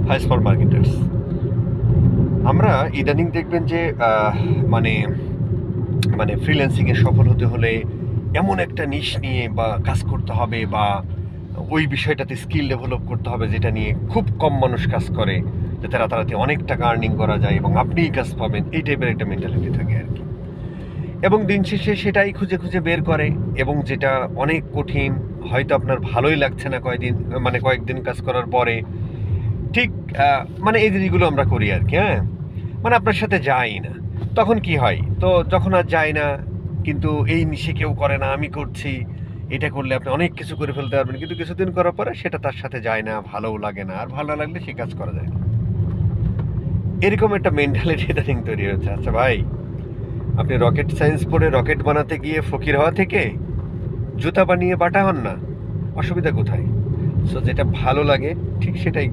High small marketers, আমরা ইদানিং দেখবেন যে মানে মানে ফ্রিল্যান্সিংয়ে সফল হতে হলে এমন একটা নিশ নিয়ে বা কাজ করতে হবে, বা ওই বিষয়টাতে স্কিল ডেভেলপ করতে হবে যেটা নিয়ে খুব কম মানুষ কাজ করে, যাতে রাতারাতি অনেক টাকা আর্নিং করা যায় এবং আপনিই কাজ পাবেন, এই টাইপের একটা মেন্টালিটি থাকে আর কি। এবং দিন শেষে সেটাই খুঁজে খুঁজে বের করে, এবং যেটা অনেক কঠিন, হয়তো আপনার ভালোই লাগছে না কয়েকদিন কাজ করার পরে, ঠিক মানে এই জিনিসগুলো আমরা করি আর কি। হ্যাঁ, মানে আপনার সাথে যায় না। তখন কি হয়, তো যখন আর যায় না, কিন্তু এই নিশে কেউ করে না, আমি করছি, এটা করলে আপনি অনেক কিছু করে ফেলতে পারবেন, কিন্তু কিছুদিন করার পরে সেটা তার সাথে যায় না, ভালোও লাগে না, আর ভালো না লাগলে সে কাজ করা যায় না। এরকম একটা মেন্টালিটি ইদানিং তৈরি হচ্ছে। আচ্ছা ভাই, আপনি রকেট সায়েন্স পড়ে রকেট বানাতে গিয়ে ফকির হওয়া থেকে জুতা বানিয়ে বাটা হন না, অসুবিধা কোথায়? সো যেটা ভালো লাগে ঠিক সেটাই করুন।